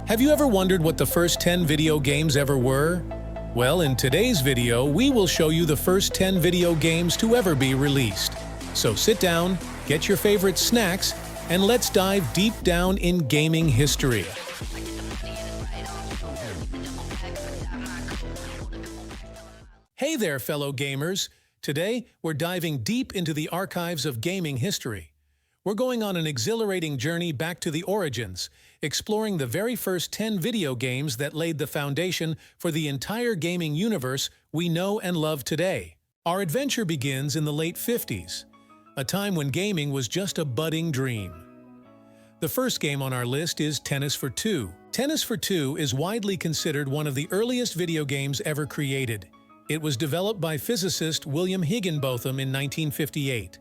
Have you ever wondered what the first 10 video games ever were? Well, in today's video, we will show you the first 10 video games to ever be released. So sit down, get your favorite snacks, and let's dive deep down in gaming history. Hey there, fellow gamers! Today, we're diving deep into the archives of gaming history. We're going on an exhilarating journey back to the origins, exploring the very first 10 video games that laid the foundation for the entire gaming universe we know and love today. Our adventure begins in the late 50s, a time when gaming was just a budding dream. The first game on our list is Tennis for Two. Tennis for Two is widely considered one of the earliest video games ever created. It was developed by physicist William Higginbotham in 1958.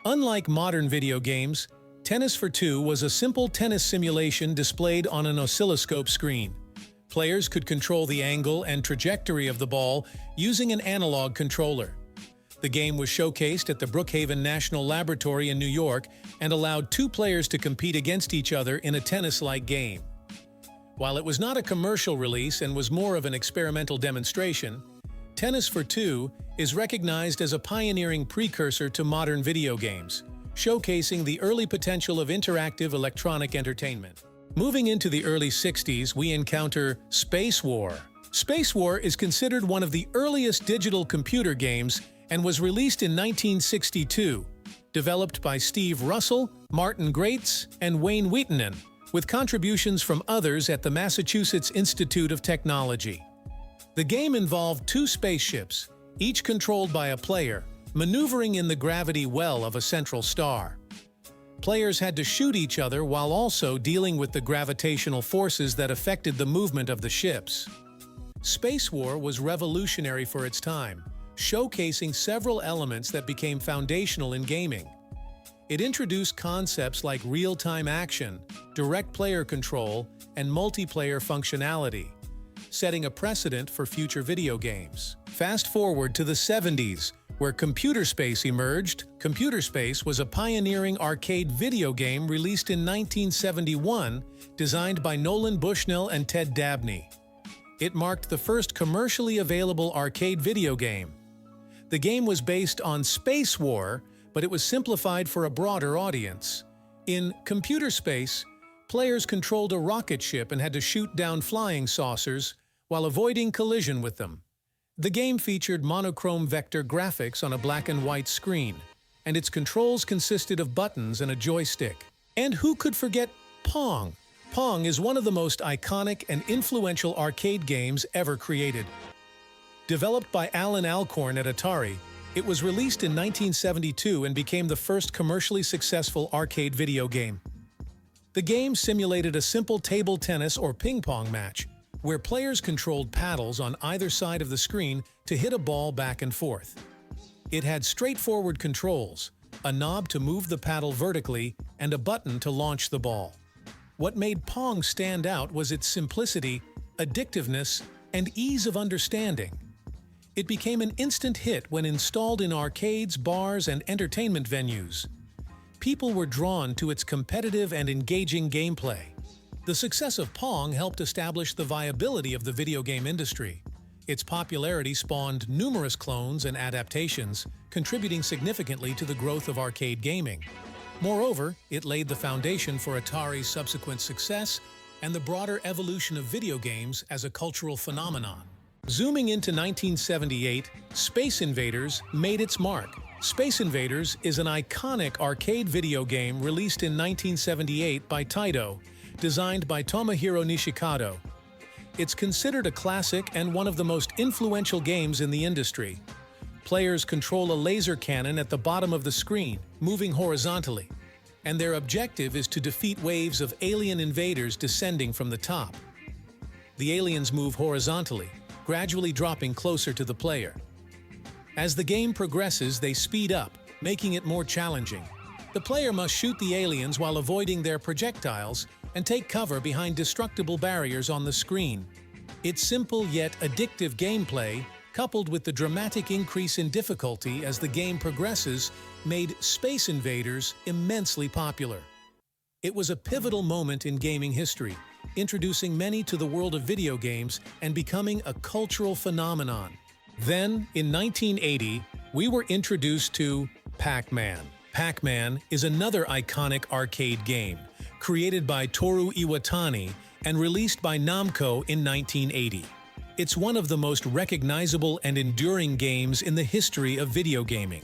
Unlike modern video games, Tennis for Two was a simple tennis simulation displayed on an oscilloscope screen. Players could control the angle and trajectory of the ball using an analog controller. The game was showcased at the Brookhaven National Laboratory in New York and allowed two players to compete against each other in a tennis-like game. While it was not a commercial release and was more of an experimental demonstration, Tennis for Two is recognized as a pioneering precursor to modern video games, showcasing the early potential of interactive electronic entertainment. Moving into the early 60s, we encounter Space War. Space War is considered one of the earliest digital computer games and was released in 1962, developed by Steve Russell, Martin Greats, and Wayne Wheaton, with contributions from others at the Massachusetts Institute of Technology. The game involved two spaceships, each controlled by a player, maneuvering in the gravity well of a central star. Players had to shoot each other while also dealing with the gravitational forces that affected the movement of the ships. Space War was revolutionary for its time, showcasing several elements that became foundational in gaming. It introduced concepts like real-time action, direct player control, and multiplayer functionality, setting a precedent for future video games. Fast forward to the 70s, where Computer Space emerged. Computer Space was a pioneering arcade video game released in 1971, designed by Nolan Bushnell and Ted Dabney. It marked the first commercially available arcade video game. The game was based on Space War, but it was simplified for a broader audience. In Computer Space, players controlled a rocket ship and had to shoot down flying saucers while avoiding collision with them. The game featured monochrome vector graphics on a black and white screen, and its controls consisted of buttons and a joystick. And who could forget Pong? Pong is one of the most iconic and influential arcade games ever created. Developed by Alan Alcorn at Atari, it was released in 1972 and became the first commercially successful arcade video game. The game simulated a simple table tennis or ping-pong match, where players controlled paddles on either side of the screen to hit a ball back and forth. It had straightforward controls, a knob to move the paddle vertically, and a button to launch the ball. What made Pong stand out was its simplicity, addictiveness, and ease of understanding. It became an instant hit when installed in arcades, bars, and entertainment venues. People were drawn to its competitive and engaging gameplay. The success of Pong helped establish the viability of the video game industry. Its popularity spawned numerous clones and adaptations, contributing significantly to the growth of arcade gaming. Moreover, it laid the foundation for Atari's subsequent success and the broader evolution of video games as a cultural phenomenon. Zooming into 1978, Space Invaders made its mark. Space Invaders is an iconic arcade video game released in 1978 by Taito, designed by Tomohiro Nishikado. It's considered a classic and one of the most influential games in the industry. Players control a laser cannon at the bottom of the screen, moving horizontally, and their objective is to defeat waves of alien invaders descending from the top. The aliens move horizontally, gradually dropping closer to the player. As the game progresses, they speed up, making it more challenging. The player must shoot the aliens while avoiding their projectiles and take cover behind destructible barriers on the screen. Its simple yet addictive gameplay, coupled with the dramatic increase in difficulty as the game progresses, made Space Invaders immensely popular. It was a pivotal moment in gaming history, introducing many to the world of video games and becoming a cultural phenomenon. Then, in 1980, we were introduced to Pac-Man. Pac-Man is another iconic arcade game, created by Toru Iwatani and released by Namco in 1980. It's one of the most recognizable and enduring games in the history of video gaming.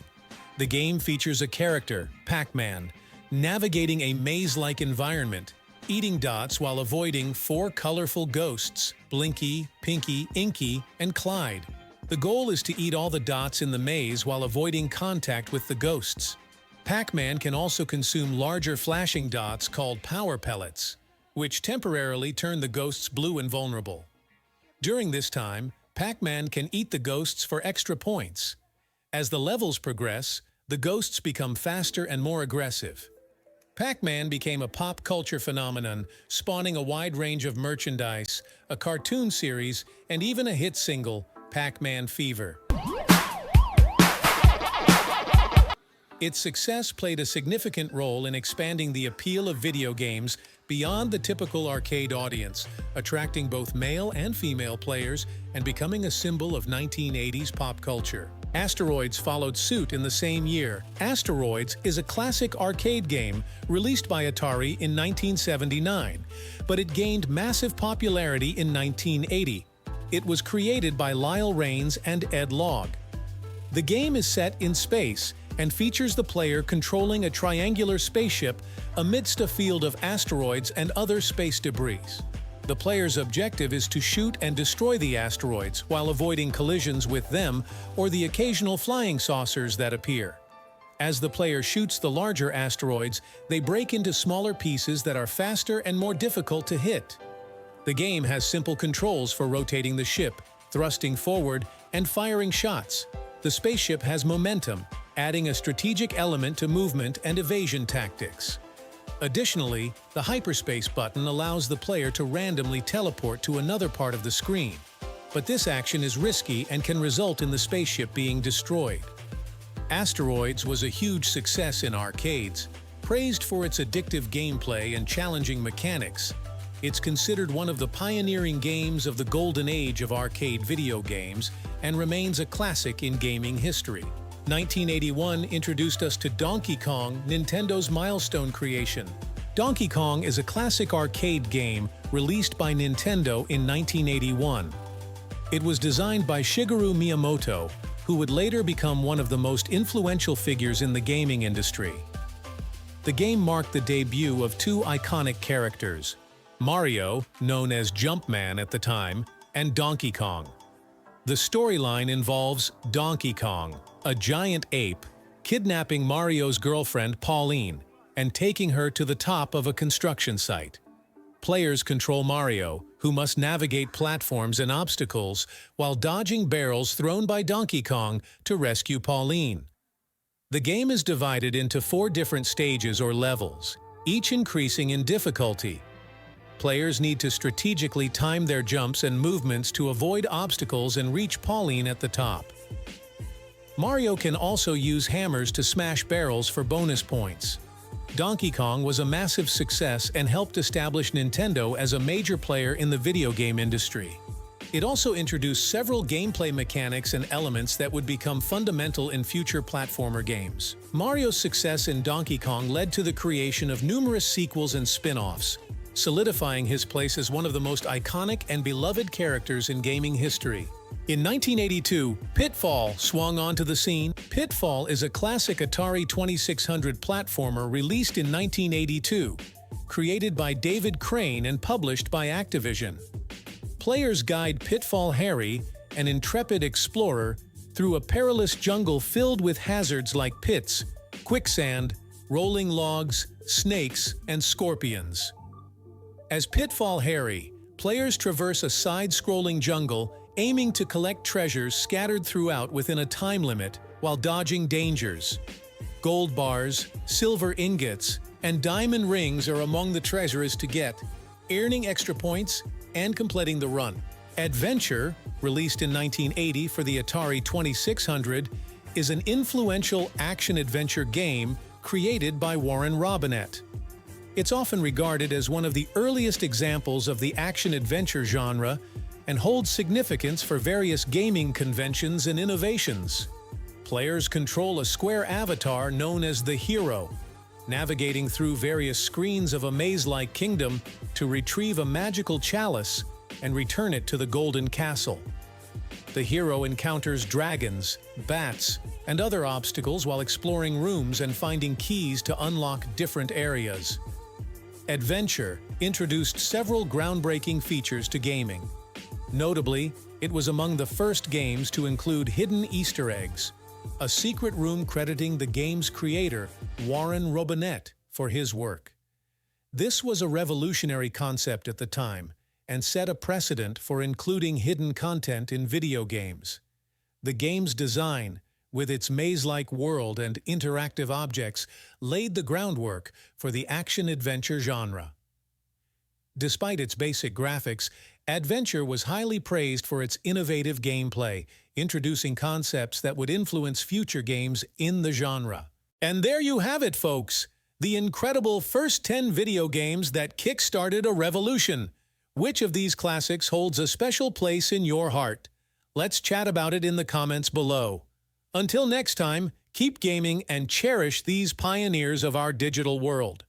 The game features a character, Pac-Man, navigating a maze-like environment, eating dots while avoiding 4 colorful ghosts, Blinky, Pinky, Inky, and Clyde. The goal is to eat all the dots in the maze while avoiding contact with the ghosts. Pac-Man can also consume larger flashing dots called power pellets, which temporarily turn the ghosts blue and vulnerable. During this time, Pac-Man can eat the ghosts for extra points. As the levels progress, the ghosts become faster and more aggressive. Pac-Man became a pop culture phenomenon, spawning a wide range of merchandise, a cartoon series, and even a hit single, Pac-Man Fever. Its success played a significant role in expanding the appeal of video games beyond the typical arcade audience, attracting both male and female players and becoming a symbol of 1980s pop culture. Asteroids followed suit in the same year. Asteroids is a classic arcade game released by Atari in 1979, but it gained massive popularity in 1980. It was created by Lyle Raines and Ed Logg. The game is set in space and features the player controlling a triangular spaceship amidst a field of asteroids and other space debris. The player's objective is to shoot and destroy the asteroids while avoiding collisions with them or the occasional flying saucers that appear. As the player shoots the larger asteroids, they break into smaller pieces that are faster and more difficult to hit. The game has simple controls for rotating the ship, thrusting forward, and firing shots. The spaceship has momentum, adding a strategic element to movement and evasion tactics. Additionally, the hyperspace button allows the player to randomly teleport to another part of the screen, but this action is risky and can result in the spaceship being destroyed. Asteroids was a huge success in arcades, praised for its addictive gameplay and challenging mechanics. It's considered one of the pioneering games of the golden age of arcade video games and remains a classic in gaming history. 1981 introduced us to Donkey Kong, Nintendo's milestone creation. Donkey Kong is a classic arcade game released by Nintendo in 1981. It was designed by Shigeru Miyamoto, who would later become one of the most influential figures in the gaming industry. The game marked the debut of 2 iconic characters, Mario, known as Jumpman at the time, and Donkey Kong. The storyline involves Donkey Kong, a giant ape, kidnapping Mario's girlfriend Pauline and taking her to the top of a construction site. Players control Mario, who must navigate platforms and obstacles while dodging barrels thrown by Donkey Kong to rescue Pauline. The game is divided into 4 different stages or levels, each increasing in difficulty. Players need to strategically time their jumps and movements to avoid obstacles and reach Pauline at the top. Mario can also use hammers to smash barrels for bonus points. Donkey Kong was a massive success and helped establish Nintendo as a major player in the video game industry. It also introduced several gameplay mechanics and elements that would become fundamental in future platformer games. Mario's success in Donkey Kong led to the creation of numerous sequels and spin-offs, solidifying his place as one of the most iconic and beloved characters in gaming history. In 1982, Pitfall swung onto the scene. Pitfall is a classic Atari 2600 platformer released in 1982, created by David Crane and published by Activision. Players guide Pitfall Harry, an intrepid explorer, through a perilous jungle filled with hazards like pits, quicksand, rolling logs, snakes, and scorpions. As Pitfall Harry, players traverse a side-scrolling jungle, aiming to collect treasures scattered throughout within a time limit while dodging dangers. Gold bars, silver ingots, and diamond rings are among the treasures to get, earning extra points and completing the run. Adventure, released in 1980 for the Atari 2600, is an influential action-adventure game created by Warren Robinett. It's often regarded as one of the earliest examples of the action-adventure genre and holds significance for various gaming conventions and innovations. Players control a square avatar known as the hero, navigating through various screens of a maze-like kingdom to retrieve a magical chalice and return it to the Golden Castle. The hero encounters dragons, bats, and other obstacles while exploring rooms and finding keys to unlock different areas. Adventure introduced several groundbreaking features to gaming. Notably, it was among the first games to include hidden Easter eggs, a secret room crediting the game's creator, Warren Robinett, for his work. This was a revolutionary concept at the time and set a precedent for including hidden content in video games. The game's design, with its maze-like world and interactive objects, laid the groundwork for the action-adventure genre. Despite its basic graphics, Adventure was highly praised for its innovative gameplay, introducing concepts that would influence future games in the genre. And there you have it, folks! The incredible first 10 video games that kick-started a revolution. Which of these classics holds a special place in your heart? Let's chat about it in the comments below. Until next time, keep gaming and cherish these pioneers of our digital world.